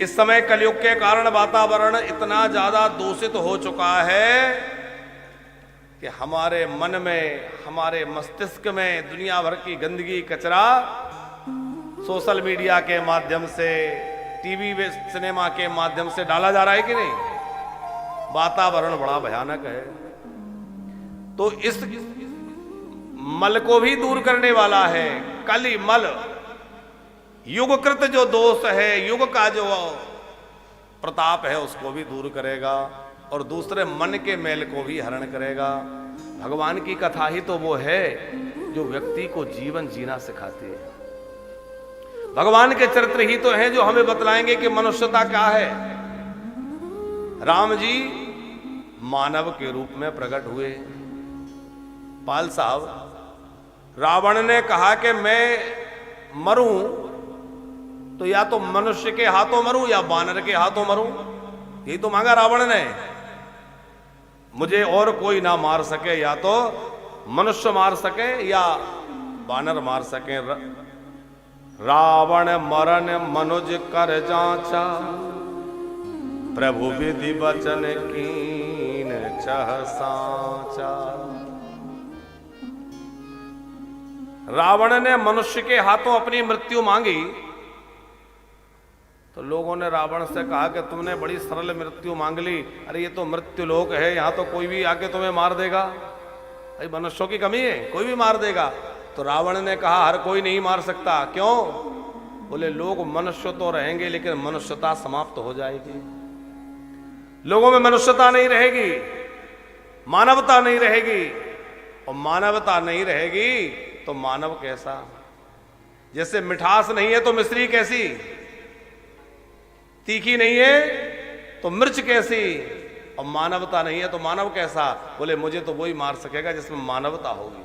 इस समय कलयुग के कारण वातावरण इतना ज्यादा दूषित हो चुका है कि हमारे मन में, हमारे मस्तिष्क में दुनिया भर की गंदगी, कचरा सोशल मीडिया के माध्यम से, टीवी सिनेमा के माध्यम से डाला जा रहा है कि नहीं। वातावरण बड़ा भयानक है। तो इस मल को भी दूर करने वाला है कली मल। युगकृत जो दोष है, युग का जो प्रताप है, उसको भी दूर करेगा और दूसरे मन के मैल को भी हरण करेगा। भगवान की कथा ही तो वो है जो व्यक्ति को जीवन जीना सिखाती है। भगवान के चरित्र ही तो हैं जो हमें बतलाएंगे कि मनुष्यता क्या है। राम जी मानव के रूप में प्रकट हुए। पाल साहब, रावण ने कहा कि मैं मरूं तो या तो मनुष्य के हाथों मरूं या बानर के हाथों मरूं। यही तो मांगा रावण ने। मुझे और कोई ना मार सके, या तो मनुष्य मार सके या बानर मार सके। रावण मरण मनुज कर जांचा, प्रभु विधि वचन कीन चह साचा। रावण ने मनुष्य के हाथों अपनी मृत्यु मांगी तो लोगों ने रावण से कहा कि तुमने बड़ी सरल मृत्यु मांग ली। अरे ये तो मृत्यु लोक है, यहां तो कोई भी आके तुम्हें मार देगा। भाई मनुष्यों की कमी है, कोई भी मार देगा। तो रावण ने कहा हर कोई नहीं मार सकता। क्यों? बोले लोग मनुष्य तो रहेंगे लेकिन मनुष्यता समाप्त हो जाएगी। लोगों में मनुष्यता नहीं रहेगी, मानवता नहीं रहेगी। और मानवता नहीं रहेगी तो मानव कैसा? जैसे मिठास नहीं है तो मिश्री कैसी? तीखी नहीं है तो मिर्च कैसी? और मानवता नहीं है तो मानव कैसा? बोले मुझे तो वही मार सकेगा जिसमें मानवता होगी।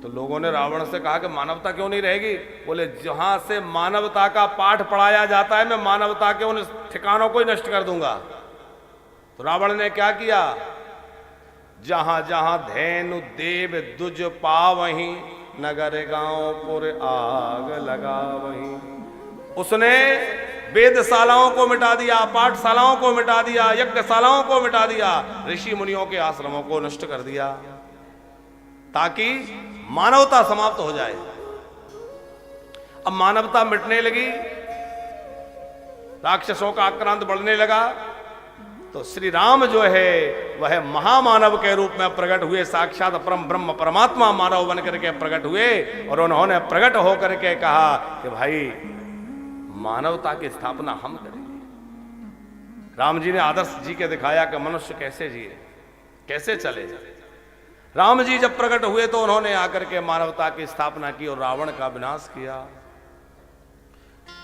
तो लोगों ने रावण से कहा कि मानवता क्यों नहीं रहेगी? बोले जहां से मानवता का पाठ पढ़ाया जाता है मैं मानवता के उन ठिकानों को ही नष्ट कर दूंगा। तो रावण ने क्या किया? जहां जहां धैनु देव दुज पावहीं, नगर गांव पुर आग लगा वहीं। उसने वेदशालाओं को मिटा दिया, पाठशालाओं को मिटा दिया, यज्ञशालाओं को मिटा दिया, ऋषि मुनियों के आश्रमों को नष्ट कर दिया ताकि मानवता समाप्त हो जाए। अब मानवता मिटने लगी, राक्षसों का आक्रांत बढ़ने लगा। तो श्री राम जो है वह महामानव के रूप में प्रकट हुए। साक्षात परम ब्रह्म परमात्मा मानव बन करके प्रकट हुए और उन्होंने प्रकट होकर के कहा कि भाई मानवता की स्थापना हम करेंगे। राम जी ने आदर्श जी के दिखाया कि मनुष्य कैसे जिए, कैसे चले। राम जी जब प्रकट हुए तो उन्होंने आकर के मानवता की स्थापना की और रावण का विनाश किया।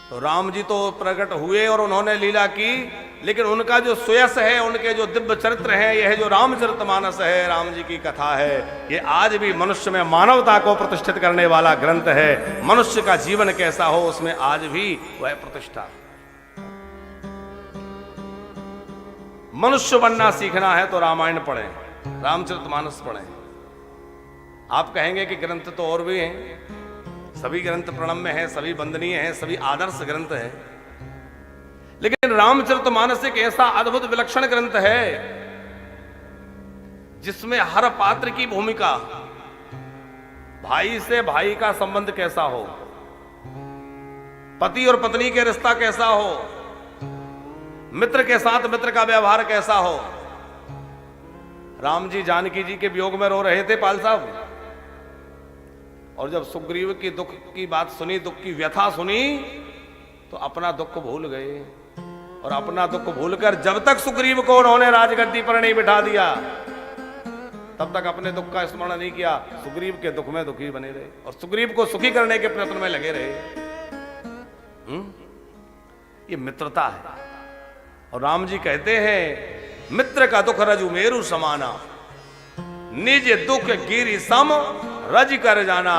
तो राम जी तो प्रकट हुए और उन्होंने लीला की, लेकिन उनका जो सुयश है, उनके जो दिव्य चरित्र है, यह जो रामचरितमानस है, राम जी की कथा है, ये आज भी मनुष्य में मानवता को प्रतिष्ठित करने वाला ग्रंथ है। मनुष्य का जीवन कैसा हो उसमें आज भी वह प्रतिष्ठा। मनुष्य बनना सीखना है तो रामायण पढ़ें, रामचरितमानस पढ़ें। आप कहेंगे कि ग्रंथ तो और भी हैं, सभी ग्रंथ प्रणम्य हैं, सभी वंदनीय हैं, सभी आदर्श ग्रंथ हैं, लेकिन रामचरितमानस एक ऐसा अद्भुत विलक्षण ग्रंथ है जिसमें हर पात्र की भूमिका, भाई से भाई का संबंध कैसा हो, पति और पत्नी के रिश्ता कैसा हो, मित्र के साथ मित्र का व्यवहार कैसा हो। राम जी जानकी जी के वियोग में रो रहे थे पाल साहब, और जब सुग्रीव की दुख की बात सुनी, दुख की व्यथा सुनी, तो अपना दुख भूल गए। और अपना दुख भूलकर जब तक सुग्रीव को उन्होंने राजगद्दी पर नहीं बिठा दिया तब तक अपने दुख का स्मरण नहीं किया। सुग्रीव के दुख में दुखी बने रहे और सुग्रीव को सुखी करने के प्रयत्न में लगे रहे। ये मित्रता है। और राम जी कहते हैं मित्र का दुख रजु मेरु समाना, निज दुख गिरि सम रज कर जाना।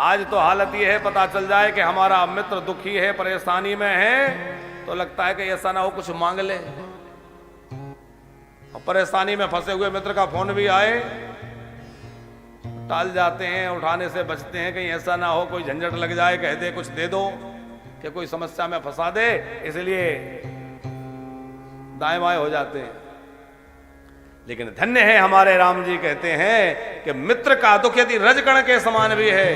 आज तो हालत यह है, पता चल जाए कि हमारा मित्र दुखी है, परेशानी में है, तो लगता है कि ऐसा ना हो कुछ मांग ले। और परेशानी में फंसे हुए मित्र का फोन भी आए, टाल जाते हैं, उठाने से बचते हैं, कहीं ऐसा ना हो कोई झंझट लग जाए, कह दे कुछ दे दो। कि कोई समस्या में फंसा दे, इसलिए दाएं बाएं हो जाते हैं। लेकिन धन्य है हमारे राम जी, कहते हैं कि मित्र का दुख यदि रजकण के समान भी है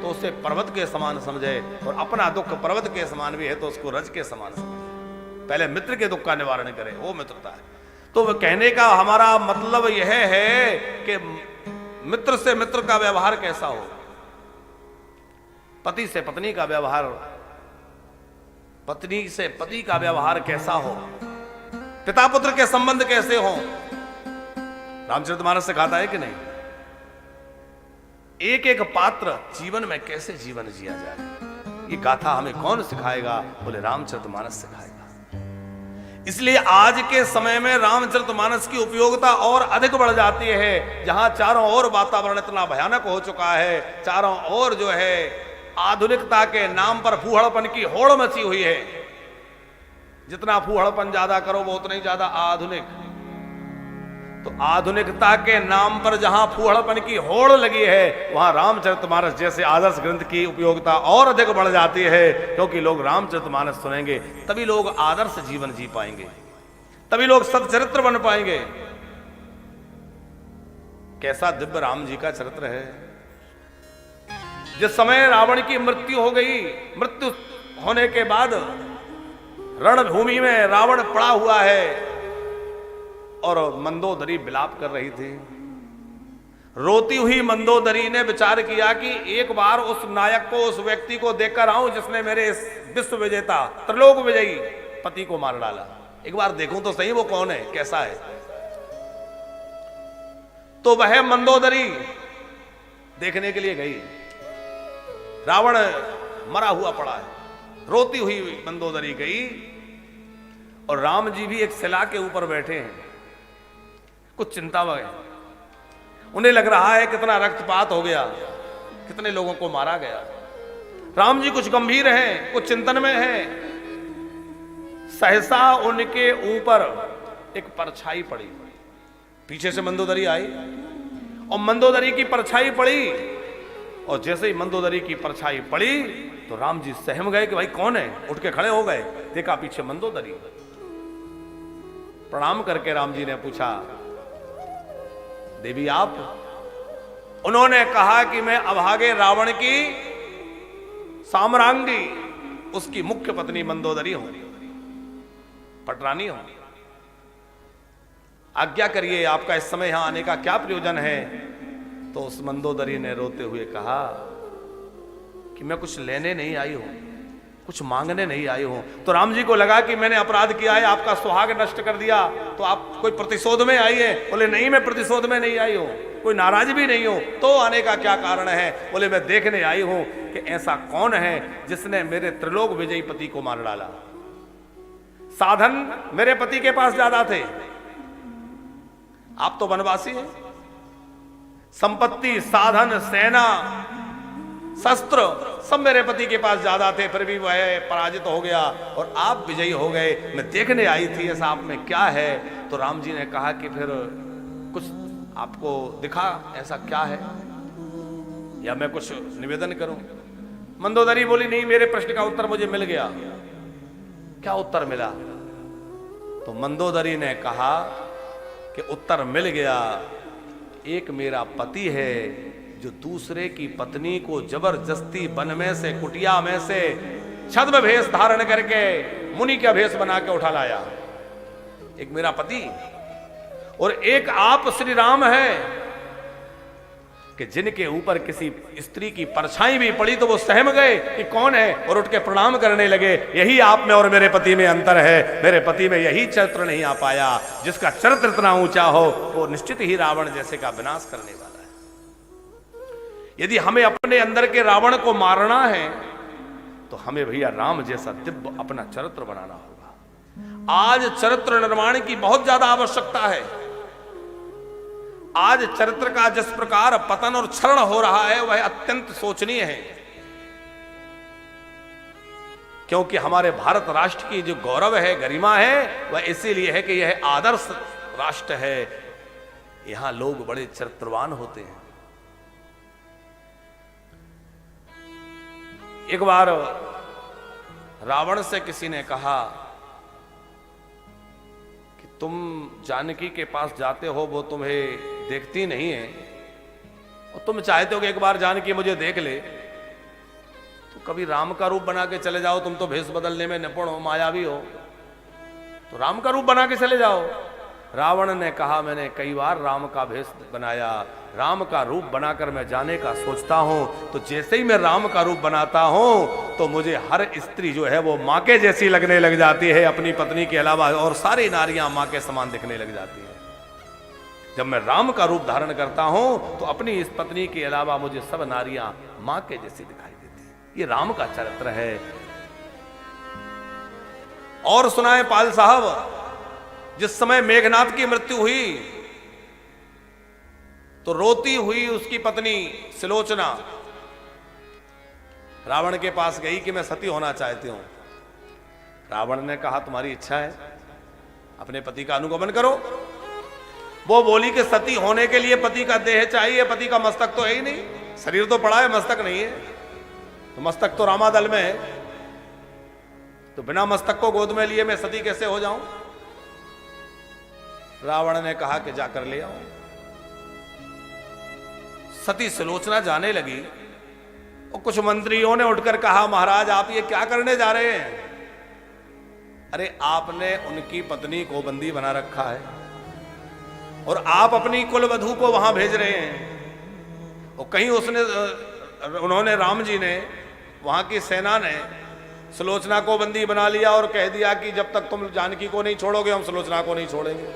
तो उसे पर्वत के समान समझे, और अपना दुख पर्वत के समान भी है तो उसको रज के समान समझे। पहले मित्र के दुख का निवारण करे, वो मित्रता है। तो वो कहने का हमारा मतलब यह है कि मित्र से मित्र का व्यवहार कैसा हो, पति से पत्नी का व्यवहार, पत्नी से पति का व्यवहार कैसा हो, पिता पुत्र के संबंध कैसे हो। रामचरितमानस सिखाता है कि नहीं, एक एक पात्र जीवन में कैसे जीवन जिया जाए, ये गाथा हमें कौन सिखाएगा? बोले रामचरितमानस सिखाएगा। इसलिए आज के समय में रामचरितमानस की उपयोगिता और अधिक बढ़ जाती है, जहां चारों ओर वातावरण इतना भयानक हो चुका है, चारों ओर जो है आधुनिकता के नाम पर फूहड़पन की होड़ मची हुई है। जितना फूहड़पन ज्यादा करो वो उतना ही ज्यादा आधुनिक। तो आधुनिकता के नाम पर जहां फूहड़पन की होड़ लगी है, वहां रामचरितमानस जैसे आदर्श ग्रंथ की उपयोगिता और अधिक बढ़ जाती है, क्योंकि लोग रामचरितमानस सुनेंगे तभी लोग आदर्श जीवन जी पाएंगे, तभी लोग सच्चरित्र बन पाएंगे। कैसा दिव्य राम जी का चरित्र है। जिस समय रावण की मृत्यु हो गई, मृत्यु होने के बाद रणभूमि में रावण पड़ा हुआ है और मंदोदरी विलाप कर रही थी। रोती हुई मंदोदरी ने विचार किया कि एक बार उस नायक को, उस व्यक्ति को देखकर आऊं जिसने मेरे विश्व विजेता, त्रिलोक विजयी पति को मार डाला। एक बार देखूं तो सही वो कौन है, कैसा है। तो वह मंदोदरी देखने के लिए गई। रावण मरा हुआ पड़ा है, रोती हुई मंदोदरी गई और राम जी भी एक शिला के ऊपर बैठे हैं, कुछ चिंता में। उन्हें लग रहा है कितना रक्तपात हो गया, कितने लोगों को मारा गया। राम जी कुछ गंभीर हैं, कुछ चिंतन में हैं। सहसा उनके ऊपर एक परछाई पड़ी, पीछे से मंदोदरी आई और मंदोदरी की परछाई पड़ी, और जैसे ही मंदोदरी की परछाई पड़ी तो राम जी सहम गए कि भाई कौन है। उठ के खड़े हो गए, देखा पीछे मंदोदरी। प्रणाम करके राम जी ने पूछा, देवी आप? उन्होंने कहा कि मैं अभागे रावण की साम्रांगी, उसकी मुख्य पत्नी मंदोदरी हूं, पटरानी हूं। आज्ञा करिए, आपका इस समय यहां आने का क्या प्रयोजन है? तो उस मंदोदरी ने रोते हुए कहा कि मैं कुछ लेने नहीं आई हूं, कुछ मांगने नहीं आई हूं। तो राम जी को लगा कि मैंने अपराध किया है, आपका सुहाग नष्ट कर दिया, तो आप कोई प्रतिशोध में आई है? बोले नहीं, मैं प्रतिशोध में नहीं आई हूं, कोई नाराज भी नहीं हूं। तो आने का क्या कारण है? बोले मैं देखने आई हूं कि ऐसा कौन है जिसने मेरे त्रिलोक विजयी पति को मार डाला। साधन मेरे पति के पास ज्यादा थे, आप तो वनवासी हैं। संपत्ति, साधन, सेना, शस्त्र सब मेरे पति के पास ज्यादा थे, फिर भी वह पराजित हो गया और आप विजयी हो गए। मैं देखने आई थी ऐसा आप में क्या है। तो राम जी ने कहा कि फिर कुछ आपको दिखा, ऐसा क्या है, या मैं कुछ निवेदन करूं? मंदोदरी बोली नहीं, मेरे प्रश्न का उत्तर मुझे मिल गया। क्या उत्तर मिला? तो मंदोदरी ने कहा कि उत्तर मिल गया, एक मेरा पति है जो दूसरे की पत्नी को जबरदस्ती वन में से, कुटिया में से छद्म भेष धारण करके मुनि का भेष बना के उठा लाया। एक मेरा पति और एक आप श्री राम है कि जिनके ऊपर किसी स्त्री की परछाई भी पड़ी तो वो सहम गए कि कौन है और उठ के प्रणाम करने लगे। यही आप में और मेरे पति में अंतर है। मेरे पति में यही चरित्र नहीं आ पाया, जिसका चरित्र इतना ऊंचा हो वो निश्चित ही रावण जैसे का विनाश करने वाला है। यदि हमें अपने अंदर के रावण को मारना है तो हमें भैया राम जैसा दिव्य अपना चरित्र बनाना होगा। आज चरित्र निर्माण की बहुत ज्यादा आवश्यकता है। आज चरित्र का जिस प्रकार पतन और क्षरण हो रहा है वह अत्यंत शोचनीय है, क्योंकि हमारे भारत राष्ट्र की जो गौरव है, गरिमा है, वह इसीलिए है कि यह आदर्श राष्ट्र है। यहां लोग बड़े चरित्रवान होते हैं। एक बार रावण से किसी ने कहा कि तुम जानकी के पास जाते हो, वो तुम्हें देखती नहीं है और तुम चाहते हो कि एक बार जानकी मुझे देख ले, तो कभी राम का रूप बना के चले जाओ। तुम तो भेष बदलने में निपुण हो, मायावी हो, तो राम का रूप बना के चले जाओ। रावण ने कहा, मैंने कई बार राम का भेष बनाया, राम का रूप बनाकर मैं जाने का सोचता हूं, तो जैसे ही मैं राम का रूप बनाता हूं तो मुझे हर स्त्री जो है वो मां के जैसी लगने लग जाती है अपनी पत्नी के अलावा, और सारी नारियां मां के समान दिखने लग जाती है। जब मैं राम का रूप धारण करता हूं तो अपनी इस पत्नी के अलावा मुझे सब नारियां मां के जैसी दिखाई देती है। ये राम का चरित्र है। और सुनाए पाल साहब, जिस समय मेघनाथ की मृत्यु हुई तो रोती हुई उसकी पत्नी सुलोचना रावण के पास गई कि मैं सती होना चाहती हूं। रावण ने कहा, तुम्हारी इच्छा है, अपने पति का अनुगमन करो। वो बोली कि सती होने के लिए पति का देह चाहिए, पति का मस्तक तो है ही नहीं, शरीर तो पड़ा है, मस्तक नहीं है, तो मस्तक तो रामादल में है, तो बिना मस्तक को गोद में लिए मैं सती कैसे हो जाऊं। रावण ने कहा कि जाकर ले आओ। सती सुलोचना जाने लगी और कुछ मंत्रियों ने उठकर कहा, महाराज आप ये क्या करने जा रहे हैं? अरे आपने उनकी पत्नी को बंदी बना रखा है और आप अपनी कुलवधू को वहां भेज रहे हैं, और कहीं उन्होंने राम जी ने, वहां की सेना ने सुलोचना को बंदी बना लिया और कह दिया कि जब तक तुम जानकी को नहीं छोड़ोगे हम सुलोचना को नहीं छोड़ेंगे।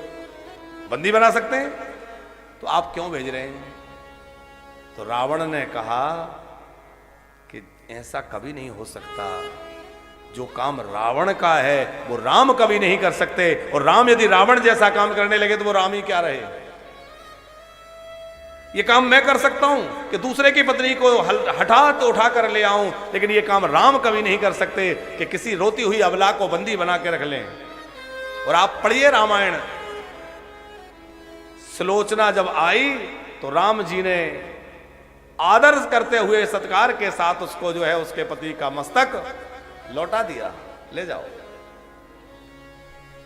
बंदी बना सकते हैं तो आप क्यों भेज रहे हैं? तो रावण ने कहा कि ऐसा कभी नहीं हो सकता, जो काम रावण का है वो राम कभी नहीं कर सकते, और राम यदि रावण जैसा काम करने लगे तो वो राम ही क्या रहे। ये काम मैं कर सकता हूं कि दूसरे की पत्नी को हठा तो उठा कर ले आऊं, लेकिन ये काम राम कभी नहीं कर सकते कि किसी रोती हुई अबला को बंदी बना के रख लें। और आप पढ़िए रामायण, सुलोचना जब आई तो राम जी ने आदर करते हुए सत्कार के साथ उसको जो है उसके पति का मस्तक लौटा दिया, ले जाओ।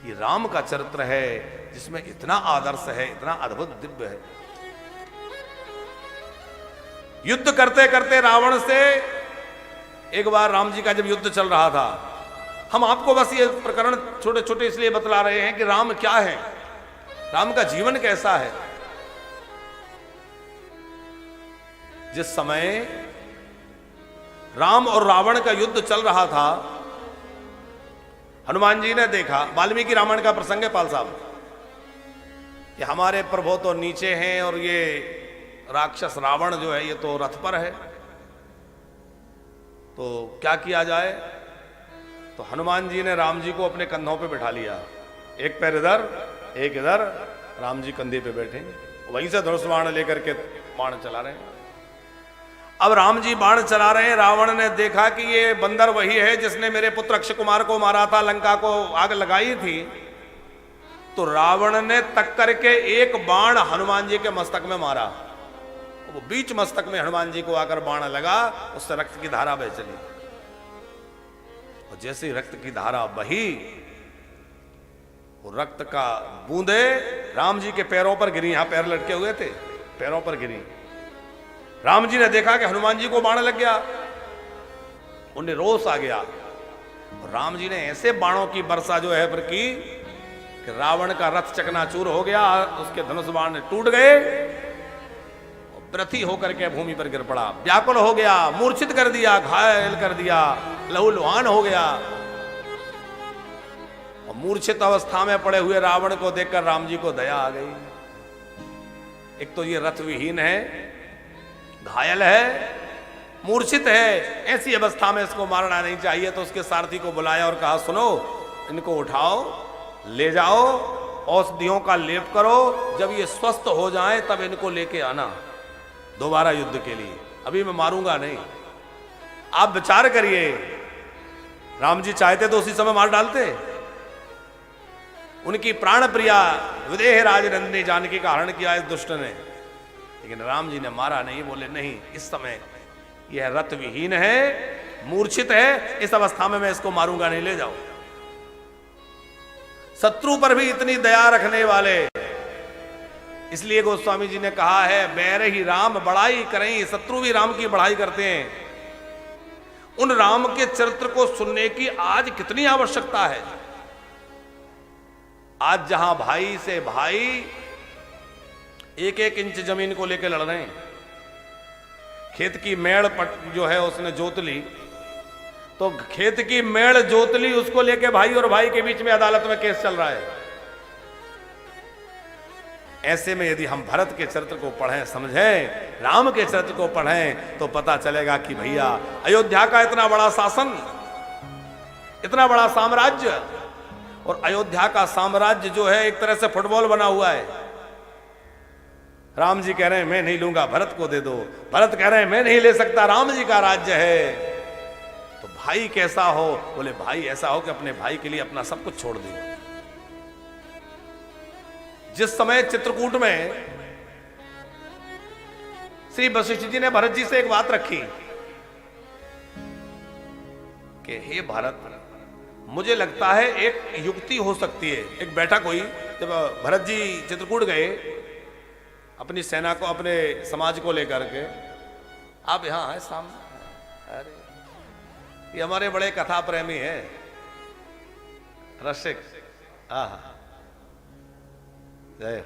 ये राम का चरित्र है जिसमें इतना आदर्श है, इतना अद्भुत दिव्य है। युद्ध करते करते रावण से एक बार राम जी का जब युद्ध चल रहा था, हम आपको बस ये प्रकरण छोटे छोटे इसलिए बतला रहे हैं कि राम क्या है, राम का जीवन कैसा है। जिस समय राम और रावण का युद्ध चल रहा था, हनुमान जी ने देखा, वाल्मीकि रामायण का प्रसंग है पाल साहब, कि हमारे प्रभु तो नीचे हैं और ये राक्षस रावण जो है ये तो रथ पर है, तो क्या किया जाए। तो हनुमान जी ने राम जी को अपने कंधों पे बिठा लिया, एक पैर इधर एक इधर, राम जी कंधे पे बैठे, वहीं से धनुष बाण लेकर के बाण चला रहे हैं। अब राम जी बाण चला रहे हैं, रावण ने देखा कि ये बंदर वही है जिसने मेरे पुत्र अक्षय कुमार को मारा था, लंका को आग लगाई थी। तो रावण ने तक करके एक बाण हनुमान जी के मस्तक में मारा, वो बीच मस्तक में हनुमान जी को आकर बाण लगा, उससे रक्त की धारा बह चली। और जैसे रक्त की धारा बही, वो रक्त का बूंदे राम जी के पैरों पर गिरी, यहां पैर लटके हुए थे, पैरों पर गिरी। राम जी ने देखा कि हनुमान जी को बाण लग गया, उन्हें रोष आ गया, और राम जी ने ऐसे बाणों की वर्षा जो है पर की कि रावण का रथ चकनाचूर हो गया, उसके धनुष बाण टूट गए, पृथ्वी होकर के भूमि पर गिर पड़ा, व्याकुल हो गया, मूर्छित कर दिया, घायल कर दिया, लहूलुहान हो गया। और मूर्छित अवस्था में पड़े हुए रावण को देखकर राम जी को दया आ गई। एक तो ये रथ विहीन है, घायल है, मूर्छित है, ऐसी अवस्था में इसको मारना नहीं चाहिए। तो उसके सारथी को बुलाया और कहा, सुनो, इनको उठाओ, ले जाओ, औषधियों का लेप करो, जब ये स्वस्थ हो जाएं तब इनको लेके आना दोबारा युद्ध के लिए, अभी मैं मारूंगा नहीं। आप विचार करिए, राम जी चाहते तो उसी समय मार डालते। उनकी प्राण प्रिया विदेह राजनंदिनी जानकी का हरण किया इस दुष्ट ने, लेकिन राम जी ने मारा नहीं, बोले नहीं, इस समय यह रथ विहीन है, मूर्छित है, इस अवस्था में मैं इसको मारूंगा नहीं, ले जाओ। शत्रु पर भी इतनी दया रखने वाले, इसलिए गोस्वामी जी ने कहा है बैर ही राम बड़ाई करें, शत्रु भी राम की बड़ाई करते हैं। उन राम के चरित्र को सुनने की आज कितनी आवश्यकता है। आज जहां भाई से भाई एक एक इंच जमीन को लेकर लड़ रहे हैं, खेत की मेड़ जो है उसने जोत ली, तो खेत की मेड़ जोत ली, उसको लेके भाई और भाई के बीच में अदालत में केस चल रहा है। ऐसे में यदि हम भरत के चरित्र को पढ़ें, समझें, राम के चरित्र को पढ़ें, तो पता चलेगा कि भैया अयोध्या का इतना बड़ा शासन, इतना बड़ा साम्राज्य, और अयोध्या का साम्राज्य जो है एक तरह से फुटबॉल बना हुआ है। राम जी कह रहे हैं मैं नहीं लूंगा, भरत को दे दो। भरत कह रहे हैं मैं नहीं ले सकता, राम जी का राज्य है। तो भाई कैसा हो? बोले भाई ऐसा हो कि अपने भाई के लिए अपना सब कुछ छोड़ दे। जिस समय चित्रकूट में श्री वशिष्ठ जी ने भरत जी से एक बात रखी कि हे भरत, मुझे लगता है एक युक्ति हो सकती है। एक बैठक हुई, जब भरत जी चित्रकूट गए अपनी सेना को, अपने समाज को लेकर के, आप यहां हैं सामने, अरे ये हमारे बड़े कथा प्रेमी हैं, रसिक, जय।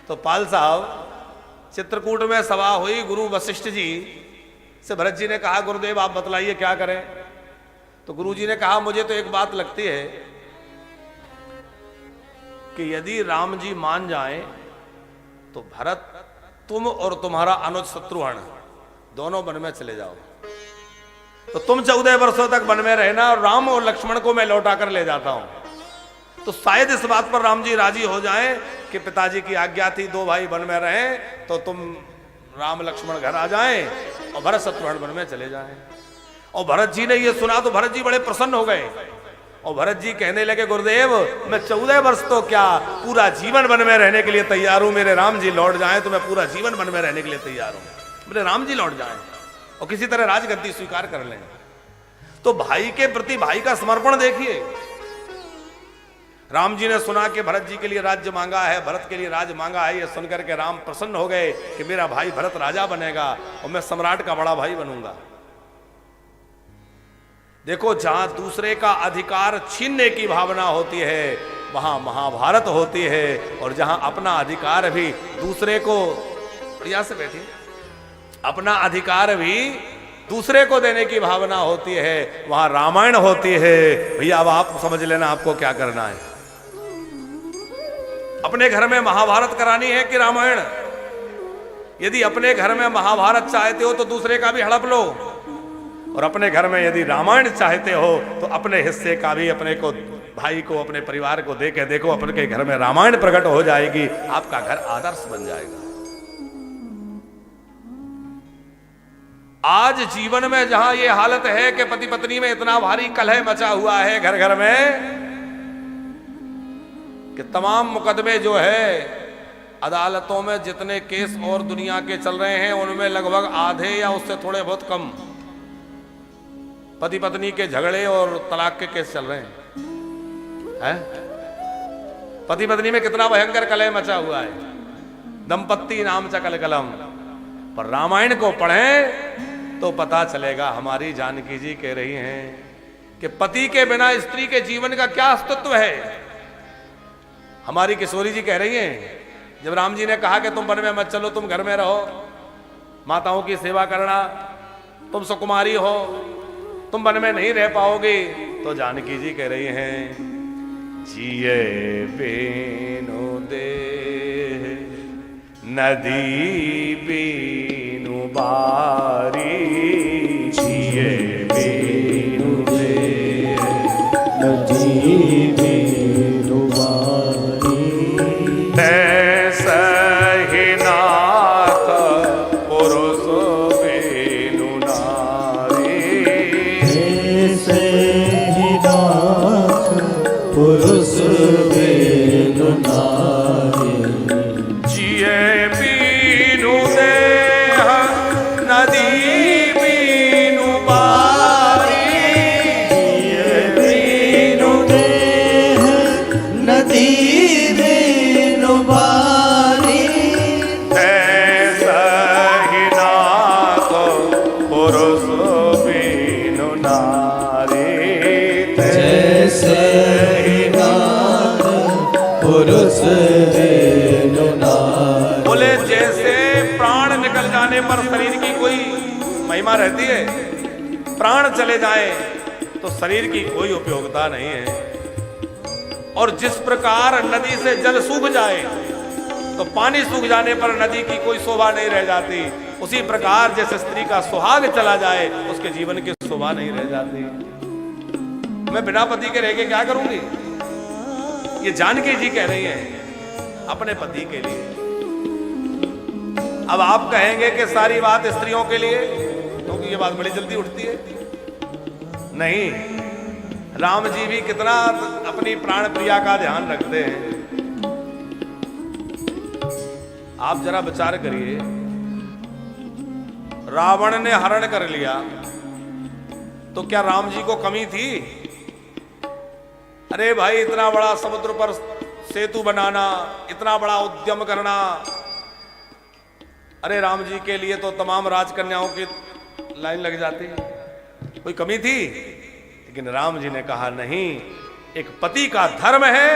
तो पाल साहब चित्रकूट में सभा हुई, गुरु वशिष्ठ जी से भरत जी ने कहा गुरुदेव आप बतलाइए क्या करें। तो गुरु जी ने कहा मुझे तो एक बात लगती है कि यदि राम जी मान जाएं तो भरत, तुम और तुम्हारा अनुज शत्रुघ्न दोनों वन में चले जाओ। तो तुम 14 वर्षों तक वन में रहना और राम और लक्ष्मण को मैं लौटा कर ले जाता हूं। तो शायद इस बात पर राम जी राजी हो जाएं कि पिताजी की आज्ञा थी 2 भाई वन में रहें, तो तुम राम लक्ष्मण घर आ जाएं और भरत शत्रुघ्न वन में चले जाएं। और भरत जी ने ये सुना तो भरत जी बड़े प्रसन्न हो गए और भरत जी कहने लगे गुरुदेव मैं 14 वर्ष तो क्या, पूरा जीवन वन में रहने के लिए तैयार हूं। मेरे राम जी लौट जाएं तो मैं पूरा जीवन वन में रहने के लिए तैयार हूं। मेरे राम जी लौट जाएं और किसी तरह राजगद्दी स्वीकार कर लें। तो भाई के प्रति भाई का समर्पण देखिए। राम जी ने सुना कि भरत जी के लिए राज्य मांगा है, भरत के लिए राज मांगा है, ये सुनकर के राम प्रसन्न हो गए कि मेरा भाई भरत राजा बनेगा और मैं सम्राट का बड़ा भाई बनूंगा। देखो जहां दूसरे का अधिकार छीनने की भावना होती है वहां महाभारत होती है, और जहां अपना अधिकार भी दूसरे को, यहां से बैठिए, अपना अधिकार भी दूसरे को देने की भावना होती है वहां रामायण होती है। भैया अब आप समझ लेना आपको क्या करना है। अपने घर में महाभारत करानी है कि रामायण? यदि अपने घर में महाभारत चाहते हो तो दूसरे का भी हड़प लो, और अपने घर में यदि रामायण चाहते हो तो अपने हिस्से का भी अपने को, भाई को, अपने परिवार को दे के देखो, अपने के घर में रामायण प्रकट हो जाएगी, आपका घर आदर्श बन जाएगा। आज जीवन में जहां ये हालत है कि पति पत्नी में इतना भारी कलह मचा हुआ है घर घर में कि तमाम मुकदमे जो है अदालतों में जितने केस और दुनिया के चल रहे हैं उनमें लगभग आधे या उससे थोड़े बहुत कम पति पत्नी के झगड़े और तलाक के केस चल रहे हैं। पति पत्नी में कितना भयंकर कलह मचा हुआ है। दंपत्ति नाम च कल कलम। पर रामायण को पढ़ें तो पता चलेगा, हमारी जानकी जी कह रही हैं कि पति के बिना स्त्री के जीवन का क्या अस्तित्व है। हमारी किशोरी जी कह रही हैं, जब राम जी ने कहा कि तुम वन में मत चलो, तुम घर में रहो, माताओं की सेवा करना, तुम सुकुमारी हो, तुम वन में नहीं रह पाओगे, तो जानकी जी कह रही हैं जिये बेनु दे नदी बीनु बारी, जिये बेनु दे नदी बीनु बारी, सही नाथ पुरुष बेनु नारी, सही नाथ पुरुष बेनु नारी, जिये बीनु देह नदी पुरुष दीनु नारी। बोले जैसे प्राण निकल जाने पर शरीर की कोई महिमा रहती है, प्राण चले जाए तो शरीर की कोई उपयोगिता नहीं है। और जिस प्रकार नदी से जल सूख जाए तो पानी सूख जाने पर नदी की कोई शोभा नहीं रह जाती, उसी प्रकार जैसे स्त्री का सुहाग चला जाए उसके जीवन की शोभा नहीं रह जाती। मैं बिना पति के रह के क्या करूंगी? ये जानकी जी कह रही हैं अपने पति के लिए। अब आप कहेंगे कि सारी बात स्त्रियों के लिए, क्योंकि ये बात बड़ी जल्दी उठती है। नहीं, राम जी भी कितना अपनी प्राण प्रिया का ध्यान रखते हैं। आप जरा विचार करिए, रावण ने हरण कर लिया तो क्या राम जी को कमी थी? अरे भाई, इतना बड़ा समुद्र पर सेतु बनाना, इतना बड़ा उद्यम करना, अरे राम जी के लिए तो तमाम राजकन्याओं की लाइन लग जाती, कोई कमी थी? लेकिन राम जी ने कहा नहीं, एक पति का धर्म है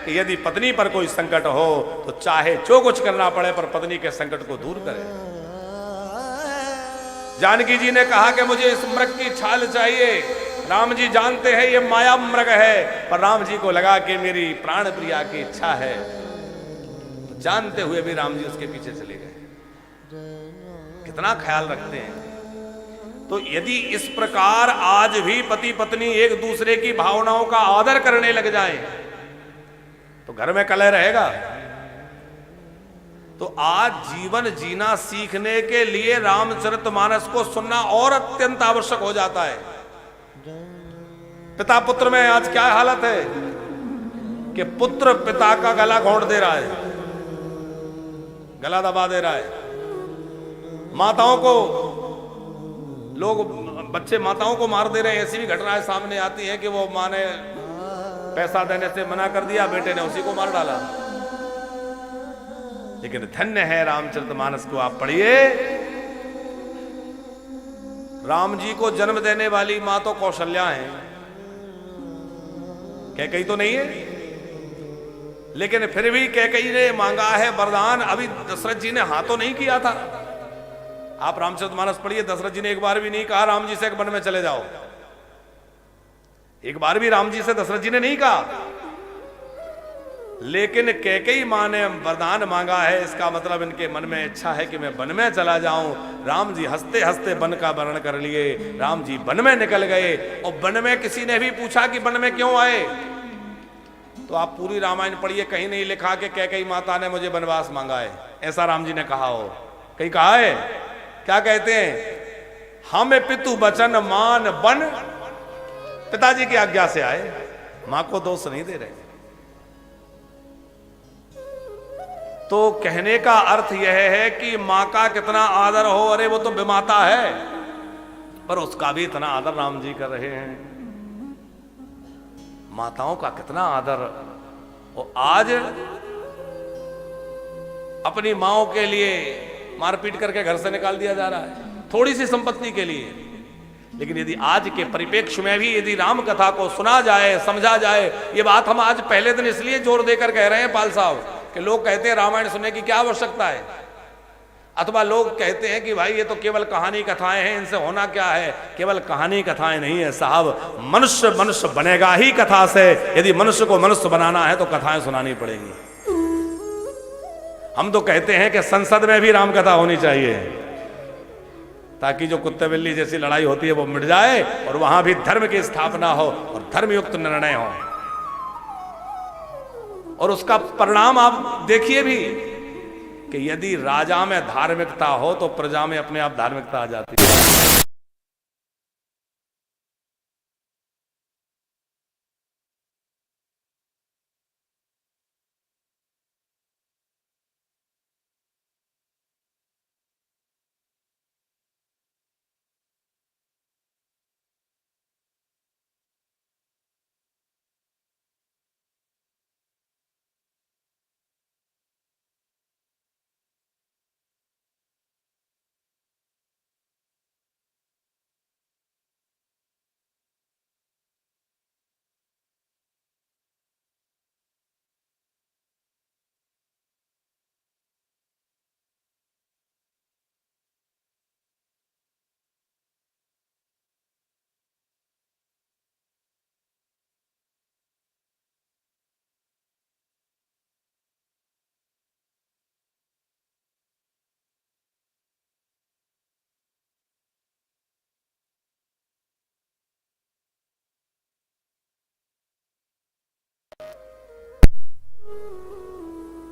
कि यदि पत्नी पर कोई संकट हो तो चाहे जो कुछ करना पड़े पर पत्नी के संकट को दूर करे। जानकी जी ने कहा कि मुझे इस मृग की छाल चाहिए। राम जी जानते हैं ये माया मृग है, पर राम जी को लगा कि मेरी प्राण प्रिया की इच्छा है, जानते हुए भी राम जी उसके पीछे चले गए। कितना ख्याल रखते हैं। तो यदि इस प्रकार आज भी पति पत्नी एक दूसरे की भावनाओं का आदर करने लग जाएं, तो घर में कलह रहेगा। तो आज जीवन जीना सीखने के लिए रामचरितमानस को सुनना और अत्यंत आवश्यक हो जाता है। पिता पुत्र में आज क्या हालत है कि पुत्र पिता का गला घोंट दे रहा है, गला दबा दे रहा है। माताओं को लोग, बच्चे माताओं को मार दे रहे हैं। ऐसी भी घटनाएं सामने आती हैं कि वो माँ ने पैसा देने से मना कर दिया, बेटे ने उसी को मार डाला। लेकिन धन्य है रामचरितमानस को आप पढ़िए, राम जी को जन्म देने वाली मां तो कौशल्या है, कैकेयी तो नहीं है। लेकिन फिर भी कैकेयी ने मांगा है वरदान, अभी दशरथ जी ने हाँ तो नहीं किया था। आप रामचरितमानस पढ़िए, दशरथ जी ने एक बार भी नहीं कहा राम जी से वन में चले जाओ, एक बार भी राम जी से दशरथ जी ने नहीं कहा। लेकिन कैकेयी मां ने वरदान मांगा है, इसका मतलब इनके मन में इच्छा है कि मैं वन में चला जाऊं। राम जी हंसते हंसते वन का वर्णन कर लिए। राम जी वन में निकल गए और वन में किसी ने भी पूछा कि वन में क्यों आए, तो आप पूरी रामायण पढ़िए, कहीं नहीं लिखा कि कैकेयी माता ने मुझे वनवास मांगा है, ऐसा राम जी ने कहा हो। कहीं कहा है? क्या कहते हैं? हमें पितु बचन मान वन, पिताजी की आज्ञा से आए, मां को दोष नहीं दे रहे। तो कहने का अर्थ यह है कि मां का कितना आदर हो, अरे वो तो विमाता है, पर उसका भी इतना आदर राम जी कर रहे हैं। माताओं का कितना आदर। और आज अपनी माओ के लिए मारपीट करके घर से निकाल दिया जा रहा है, थोड़ी सी संपत्ति के लिए। लेकिन यदि आज के परिप्रेक्ष्य में भी यदि राम कथा को सुना जाए, समझा जाए, ये बात हम आज पहले दिन इसलिए जोर देकर कह रहे हैं पाल साहब कि लोग कहते हैं रामायण सुनने की क्या आवश्यकता है, अथवा लोग कहते हैं कि भाई ये तो केवल कहानी कथाएं हैं, इनसे होना क्या है। केवल कहानी कथाएं नहीं है साहब, मनुष्य मनुष्य बनेगा ही कथा से। यदि मनुष्य को मनुष्य बनाना है तो कथाएं सुनानी पड़ेगी। हम तो कहते हैं कि संसद में भी राम कथा होनी चाहिए, ताकि जो कुत्ते बिल्ली जैसी लड़ाई होती है वो मिट जाए और वहां भी धर्म की स्थापना हो और धर्मयुक्त निर्णय हो। और उसका परिणाम आप देखिए भी कि यदि राजा में धार्मिकता हो तो प्रजा में अपने आप धार्मिकता आ जाती है।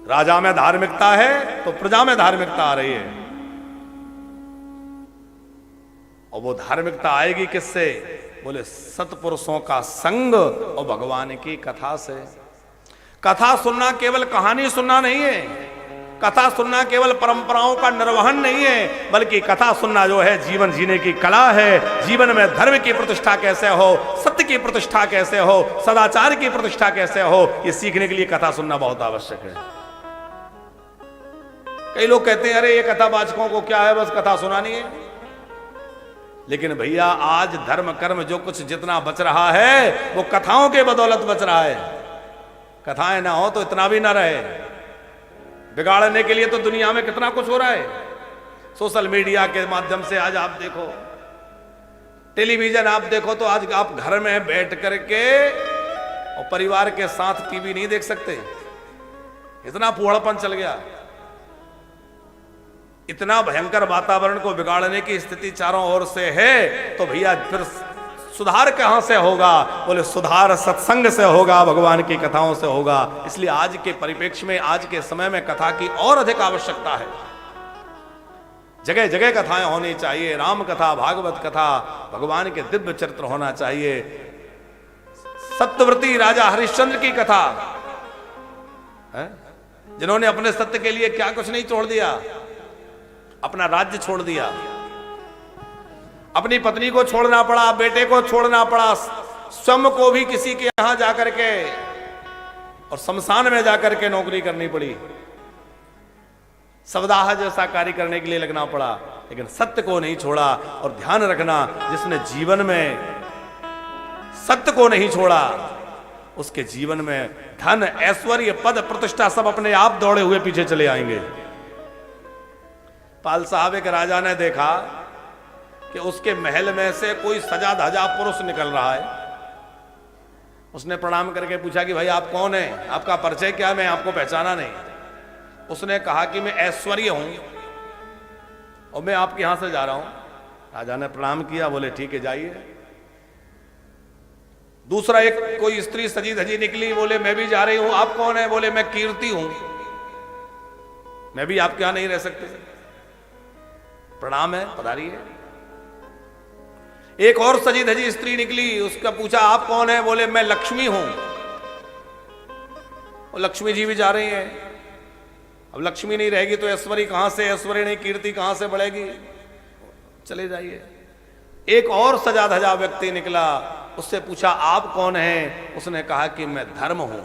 राजा में धार्मिकता है तो प्रजा में धार्मिकता आ रही है। और वो धार्मिकता आएगी किससे? बोले सत्पुरुषों का संग और भगवान की कथा से। कथा सुनना केवल कहानी सुनना नहीं है, कथा सुनना केवल परंपराओं का निर्वहन नहीं है, बल्कि कथा सुनना जो है जीवन जीने की कला है। जीवन में धर्म की प्रतिष्ठा कैसे हो, सत्य की प्रतिष्ठा कैसे हो, सदाचार की प्रतिष्ठा कैसे हो, ये सीखने के लिए कथा सुनना बहुत आवश्यक है। कई लोग कहते हैं अरे ये कथावाचकों को क्या है, बस कथा सुनानी है। लेकिन भैया आज धर्म कर्म जो कुछ जितना बच रहा है वो कथाओं के बदौलत बच रहा है। कथाएं ना हो तो इतना भी ना रहे। बिगाड़ने के लिए तो दुनिया में कितना कुछ हो रहा है। सोशल मीडिया के माध्यम से आज आप देखो, टेलीविजन आप देखो, तो आज आप घर में बैठ करके और परिवार के साथ टीवी नहीं देख सकते। इतना फूहड़पन चल गया, इतना भयंकर वातावरण को बिगाड़ने की स्थिति चारों ओर से है। तो भैया फिर सुधार कहां से होगा? बोले सुधार सत्संग से होगा, भगवान की कथाओं से होगा। इसलिए आज के परिप्रेक्ष्य में, आज के समय में कथा की और अधिक आवश्यकता है। जगह जगह कथाएं होनी चाहिए, राम कथा, भागवत कथा, भगवान के दिव्य चरित्र होना चाहिए। सत्यव्रती राजा हरिश्चंद्र की कथा है, जिन्होंने अपने सत्य के लिए क्या कुछ नहीं छोड़ दिया, अपना राज्य छोड़ दिया, अपनी पत्नी को छोड़ना पड़ा, बेटे को छोड़ना पड़ा, स्वयं को भी किसी के यहां जाकर के और शमशान में जाकर के नौकरी करनी पड़ी, सवदाह जैसा कार्य करने के लिए लगना पड़ा, लेकिन सत्य को नहीं छोड़ा। और ध्यान रखना, जिसने जीवन में सत्य को नहीं छोड़ा उसके जीवन में धन, ऐश्वर्य, पद, प्रतिष्ठा सब अपने आप दौड़े हुए पीछे चले आएंगे। पाल साहब एक राजा ने देखा कि उसके महल में से कोई सजा धजा पुरुष निकल रहा है। उसने प्रणाम करके पूछा कि भाई आप कौन हैं, आपका परिचय क्या है, मैं आपको पहचाना नहीं। उसने कहा कि मैं ऐश्वर्य हूं और मैं आपके यहां से जा रहा हूं। राजा ने प्रणाम किया, बोले ठीक है जाइए। दूसरा एक कोई स्त्री सजी धजी निकली, बोले मैं भी जा रही हूं। आप कौन है? बोले मैं कीर्ति हूं, मैं भी आपके यहां नहीं रह सकते। प्रणाम है, पधारिए। एक और सजी धजी स्त्री निकली, उसका पूछा आप कौन है? बोले मैं लक्ष्मी हूं। और लक्ष्मी जी भी जा रही हैं। अब लक्ष्मी नहीं रहेगी तो ऐश्वर्य कहां से, ऐश्वर्य नहीं, कीर्ति कहां से बढ़ेगी? चले जाइए। एक और सजा धजा व्यक्ति निकला, उससे पूछा आप कौन हैं? उसने कहा कि मैं धर्म हूं,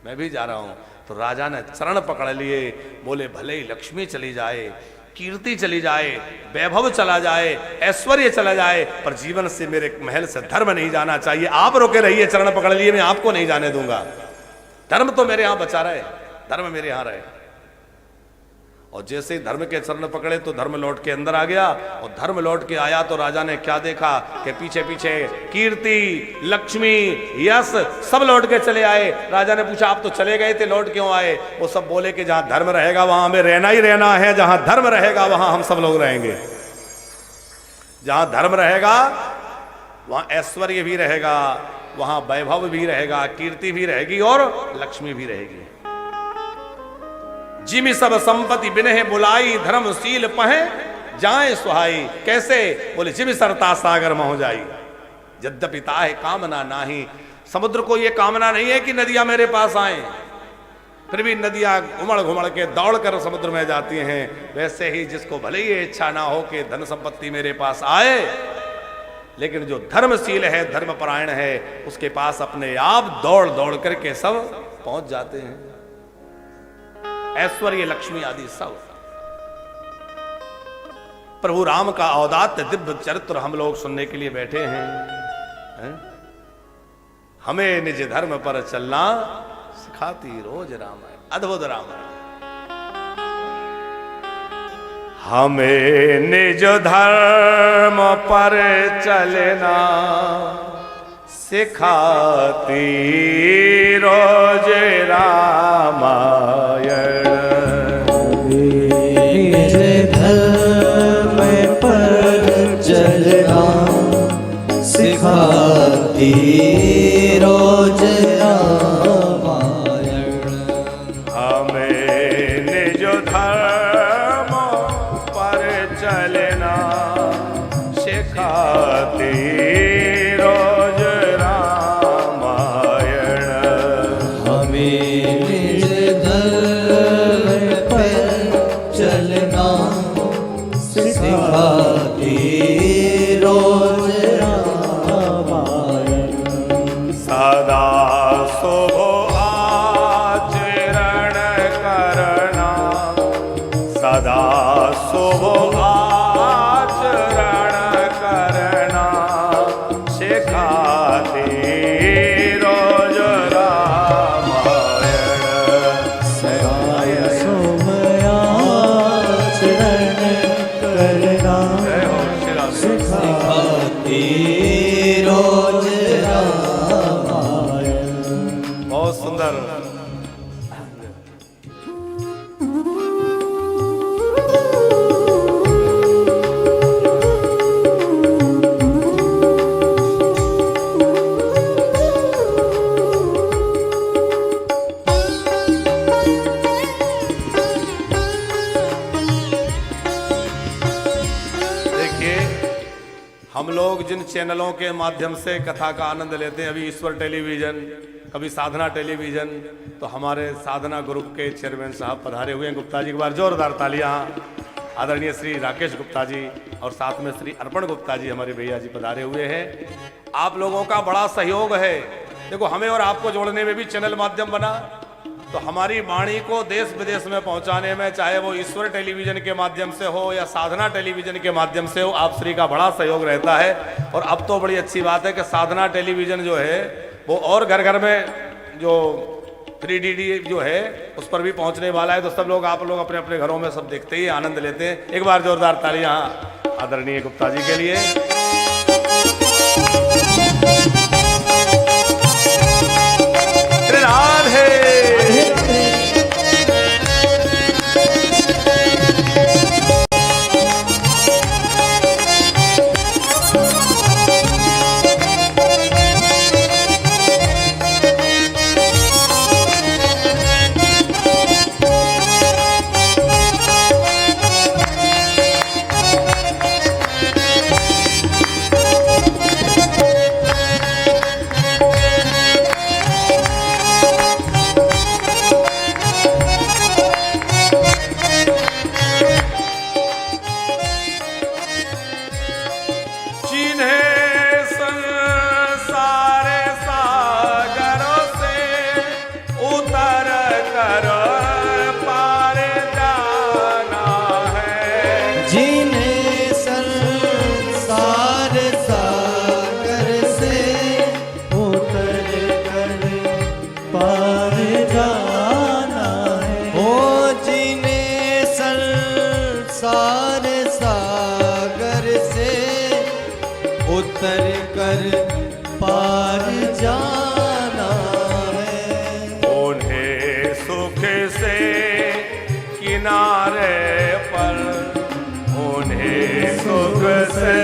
मैं भी जा रहा हूं। तो राजा ने चरण पकड़ लिए, बोले भले ही लक्ष्मी चली जाए, कीर्ति चली जाए, वैभव चला जाए, ऐश्वर्य चला जाए, पर जीवन से, मेरे महल से धर्म नहीं जाना चाहिए। आप रोके रहिए, चरण पकड़ लिए, मैं आपको नहीं जाने दूंगा। धर्म तो मेरे यहां बचा रहे, धर्म मेरे यहां रहे। और जैसे ही धर्म के चरण पकड़े तो धर्म लौट के अंदर आ गया। और धर्म लौट के आया तो राजा ने क्या देखा कि पीछे पीछे कीर्ति, लक्ष्मी, यश सब लौट के चले आए। राजा ने पूछा आप तो चले गए थे, लौट क्यों आए? वो सब बोले कि जहां धर्म रहेगा वहां हमें रहना ही रहना है, जहां धर्म रहेगा वहां हम सब लोग रहेंगे। जहां धर्म रहेगा वहां ऐश्वर्य भी रहेगा, वहां वैभव भी रहेगा, कीर्ति भी रहेगी और लक्ष्मी भी रहेगी। जिमि सब संपत्ति बिनहे बुलाई, धर्मशील पहे जाए सुहाई। कैसे? बोले जिमि सरता सागर में हो जाई, यद्यपि ताहे कामना नाही। समुद्र को यह कामना नहीं है कि नदियां मेरे पास आए, फिर भी नदियां घुमड़ घुमड़ के दौड़ कर समुद्र में जाती हैं। वैसे ही जिसको भले ही इच्छा ना हो कि धन संपत्ति मेरे पास आए, लेकिन जो धर्मशील है, धर्मपरायण है, उसके पास अपने आप दौड़ दौड़ करके सब पहुंच जाते हैं। ऐश्वर्य, लक्ष्मी आदि सब। प्रभु राम का औदात्य दिव्य चरित्र हम लोग सुनने के लिए बैठे हैं। हमें निज धर्म पर चलना सिखाती रोज रामायण, अद्भुत रामायण। हमें निज धर्म पर चलना सिखाती रोज रामायण। निज धर्म पर चलना सिखाती रोज रोज रामायण शोभयाचरण करना सिखाती रोज रामायण। बहुत सुंदर। हम लोग जिन चैनलों के माध्यम से कथा का आनंद लेते हैं, अभी ईश्वर टेलीविजन, कभी साधना टेलीविजन, तो हमारे साधना ग्रुप के चेयरमैन साहब पधारे हुए हैं। गुप्ता जी, एक बार जोरदार तालियां। आदरणीय श्री राकेश गुप्ता जी और साथ में श्री अर्पण गुप्ता जी हमारे भैया जी पधारे हुए हैं। आप लोगों का बड़ा सहयोग है। देखो, हमें और आपको जोड़ने में भी चैनल माध्यम बना, तो हमारी वाणी को देश विदेश में पहुंचाने में, चाहे वो ईश्वर टेलीविजन के माध्यम से हो या साधना टेलीविजन के माध्यम से हो, आप श्री का बड़ा सहयोग रहता है। और अब तो बड़ी अच्छी बात है कि साधना टेलीविजन जो है वो और घर घर में जो 3DD जो है उस पर भी पहुंचने वाला है। तो सब लोग, आप लोग अपने अपने घरों में सब देखते ही आनंद लेते हैं। एक बार जोरदार तालियां आदरणीय गुप्ता जी के लिए। राधे उतर कर पार जाना है। उन्हें सुख से किनारे पर, उन्हें सुख से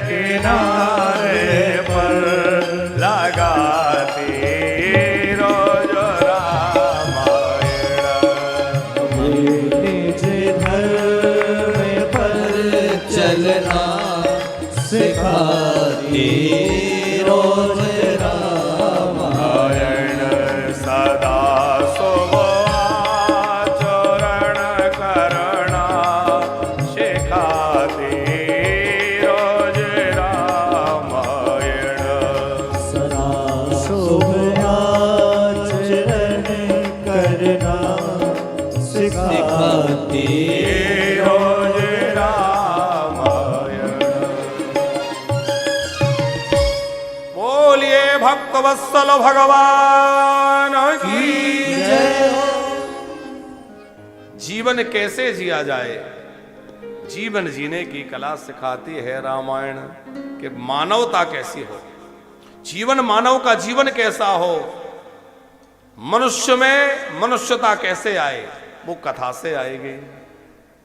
किनारे पर लगाती रोज रामायण। निज धर्म पर चलना सिखाती रोज रामायण। सदा शुभ आचरण करना सिखाती रोज रामायण। सदा शुभ आचरण करना सिखाती रोज रामायण। बोलिए भक्त वत्सल भगवान की जय हो। जीवन कैसे जिया जाए, जीवन जीने की कला सिखाती है रामायण। कि मानवता कैसी हो, जीवन मानव का जीवन कैसा हो, मनुष्य में मनुष्यता कैसे आए, वो कथा से आएगी।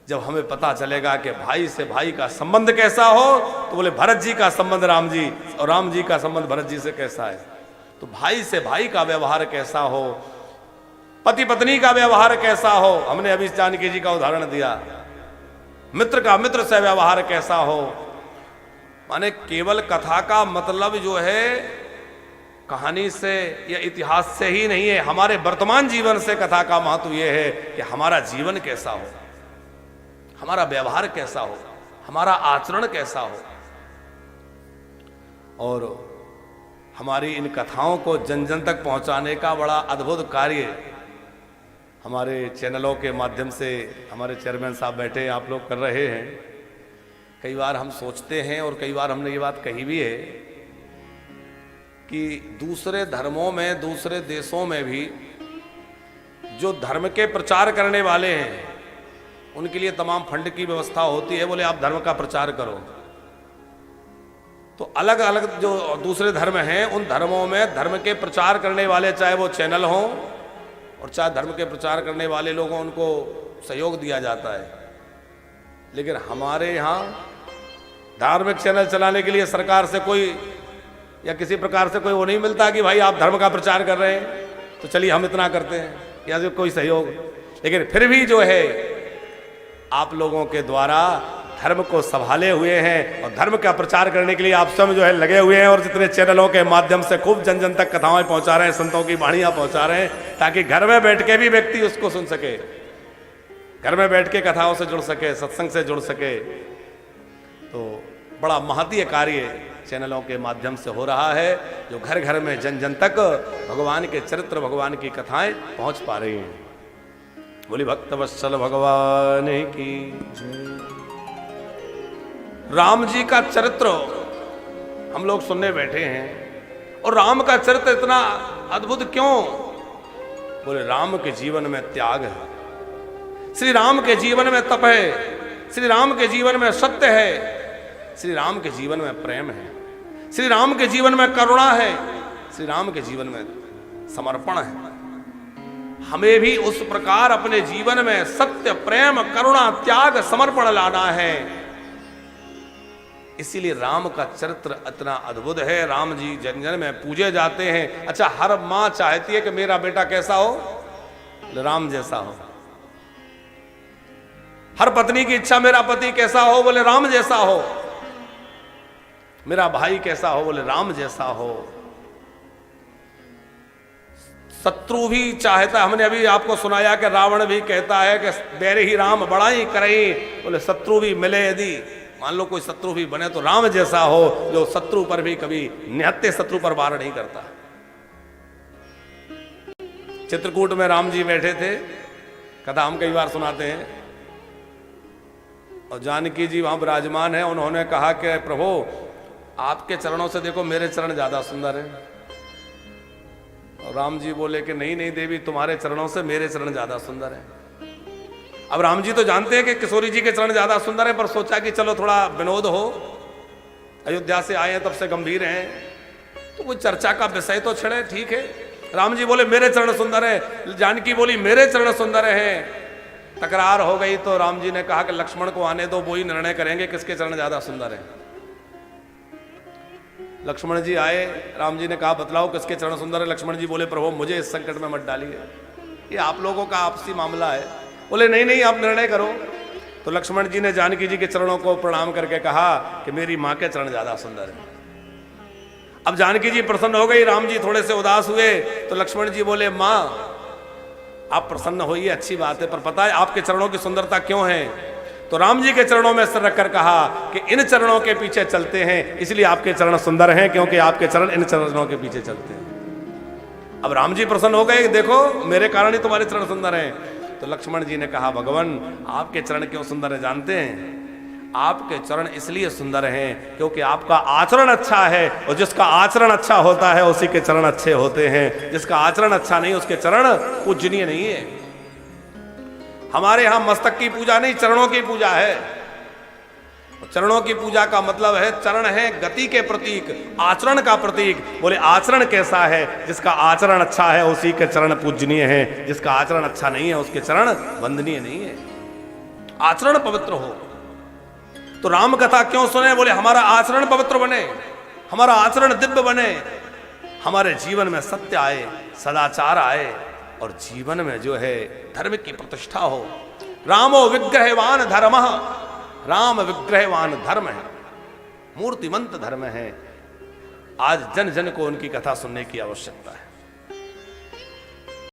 जब हमें पता चलेगा कि भाई से भाई का संबंध कैसा हो, तो बोले भरत जी का संबंध राम जी और राम जी का संबंध भरत जी से कैसा है, तो भाई से भाई का व्यवहार कैसा हो, पति पत्नी का व्यवहार कैसा हो। हमने अभी जानकी जी का उदाहरण दिया। मित्र का मित्र से व्यवहार कैसा हो। माने केवल कथा का मतलब जो है कहानी से या इतिहास से ही नहीं है, हमारे वर्तमान जीवन से कथा का महत्व यह है कि हमारा जीवन कैसा हो, हमारा व्यवहार कैसा हो, हमारा आचरण कैसा हो। और हमारी इन कथाओं को जन जन तक पहुंचाने का बड़ा अद्भुत कार्य हमारे चैनलों के माध्यम से हमारे चेयरमैन साहब बैठे आप लोग कर रहे हैं। कई बार हम सोचते हैं और कई बार हमने ये बात कही भी है कि दूसरे धर्मों में, दूसरे देशों में भी जो धर्म के प्रचार करने वाले हैं उनके लिए तमाम फंड की व्यवस्था होती है। बोले आप धर्म का प्रचार करो, तो अलग अलग जो दूसरे धर्म हैं उन धर्मों में धर्म के प्रचार करने वाले, चाहे वो चैनल हों और चाहे धर्म के प्रचार करने वाले लोग हों, उनको सहयोग दिया जाता है। लेकिन हमारे यहाँ धार्मिक चैनल चलाने के लिए सरकार से कोई या किसी प्रकार से कोई वो नहीं मिलता कि भाई आप धर्म का प्रचार कर रहे हैं तो चलिए हम इतना करते हैं, या जो कोई सहयोग। लेकिन फिर भी जो है आप लोगों के द्वारा धर्म को संभाले हुए हैं और धर्म का प्रचार करने के लिए आप सब जो है लगे हुए हैं, और जितने चैनलों के माध्यम से खूब जन जन तक कथाएं पहुंचा रहे हैं, संतों की वाणियां पहुंचा रहे हैं, ताकि घर में बैठ के भी व्यक्ति उसको सुन सके, घर में बैठ के कथाओं से जुड़ सके, सत्संग से जुड़ सके। तो बड़ा महतीय कार्य चैनलों के माध्यम से हो रहा है, जो घर घर में जन जन तक भगवान के चरित्र, भगवान की कथाएं पहुंच पा रही हैं। बोली भक्तवत्सल भगवान की जय। राम जी का चरित्र हम लोग सुनने बैठे हैं, और राम का चरित्र इतना अद्भुत क्यों? बोले राम के जीवन में त्याग है, श्री राम के जीवन में तप है, श्री राम के जीवन में सत्य है, श्री राम के जीवन में प्रेम है, श्री राम के जीवन में करुणा है, श्री राम के जीवन में समर्पण है। हमें भी उस प्रकार अपने जीवन में सत्य, प्रेम, करुणा, त्याग, समर्पण लाना है। इसीलिए राम का चरित्र इतना अद्भुत है। राम जी जन जन में पूजे जाते हैं। अच्छा, हर मां चाहती है कि मेरा बेटा कैसा हो? राम जैसा हो। हर पत्नी की इच्छा मेरा पति कैसा हो? बोले राम जैसा हो। मेरा भाई कैसा हो? बोले राम जैसा हो। शत्रु भी चाहता, हमने अभी आपको सुनाया कि रावण भी कहता है कि बैर ही राम बड़ाई करई। बोले शत्रु भी मिले यदि, मान लो कोई शत्रु भी बने तो राम जैसा हो, जो शत्रु पर भी कभी निहत्ते शत्रु पर वार नहीं करता। चित्रकूट में राम जी बैठे थे, कथा हम कई बार सुनाते हैं, और जानकी जी वहां विराजमान है। उन्होंने कहा कि प्रभु आपके चरणों से देखो मेरे चरण ज्यादा सुंदर हैं। और राम जी बोले कि नहीं नहीं देवी, तुम्हारे चरणों से मेरे चरण ज्यादा सुंदर हैं। अब राम जी तो जानते हैं कि किशोरी जी के चरण ज्यादा सुंदर है, पर सोचा कि चलो थोड़ा विनोद हो, अयोध्या से आए हैं तब से गंभीर हैं, तो कोई चर्चा का विषय तो छिड़े, ठीक है। राम जी बोले मेरे चरण सुंदर है, जानकी बोली मेरे चरण सुंदर हैं। तकरार हो गई तो राम जी ने कहा कि लक्ष्मण को आने दो, वो ही निर्णय करेंगे किसके चरण ज्यादा सुंदर है। लक्ष्मण जी आए, राम जी ने कहा बतलाओ किसके चरण सुंदर है। लक्ष्मण जी बोले प्रभु मुझे इस संकट में मत डालिए, ये आप लोगों का आपसी मामला है। बोले नहीं नहीं आप निर्णय करो। तो लक्ष्मण जी ने जानकी जी के चरणों को प्रणाम करके कहा कि मेरी मां के चरण ज्यादा सुंदर है। अब जानकी जी प्रसन्न हो गई, राम जी थोड़े से उदास हुए। तो लक्ष्मण जी बोले मां आप प्रसन्न होइए, अच्छी बात है, पर पता है आपके चरणों की सुंदरता क्यों है? तो राम जी के चरणों में सिर रखकर कहा कि इन चरणों के पीछे चलते हैं, इसलिए आपके चरण सुंदर हैं, क्योंकि आपके चरण इन चरणों के पीछे चलते हैं। अब राम जी प्रसन्न हो गए, देखो मेरे कारण ही तुम्हारे चरण सुंदर हैं। तो लक्ष्मण जी ने कहा भगवान आपके चरण क्यों सुंदर है जानते हैं? आपके चरण इसलिए सुंदर हैं क्योंकि आपका आचरण अच्छा है, और जिसका आचरण अच्छा होता है उसी के चरण अच्छे होते हैं। जिसका आचरण अच्छा नहीं उसके चरण पूजनीय नहीं है। हमारे यहां मस्तक की पूजा नहीं, चरणों की पूजा है। चरणों की पूजा का मतलब है, चरण है गति के प्रतीक, आचरण का प्रतीक। बोले आचरण कैसा है? जिसका आचरण अच्छा है उसी के चरण पूजनीय है, जिसका आचरण अच्छा नहीं है उसके चरण वंदनीय नहीं है। आचरण पवित्र हो। तो राम कथा क्यों सुने? बोले हमारा आचरण पवित्र बने, हमारा आचरण दिव्य बने, हमारे जीवन में सत्य आए, सदाचार आए, और जीवन में जो है धर्म की प्रतिष्ठा हो। रामो विग्रहवान धर्म, राम विग्रहवान धर्म है, मूर्तिमंत धर्म है। आज जन जन को उनकी कथा सुनने की आवश्यकता है।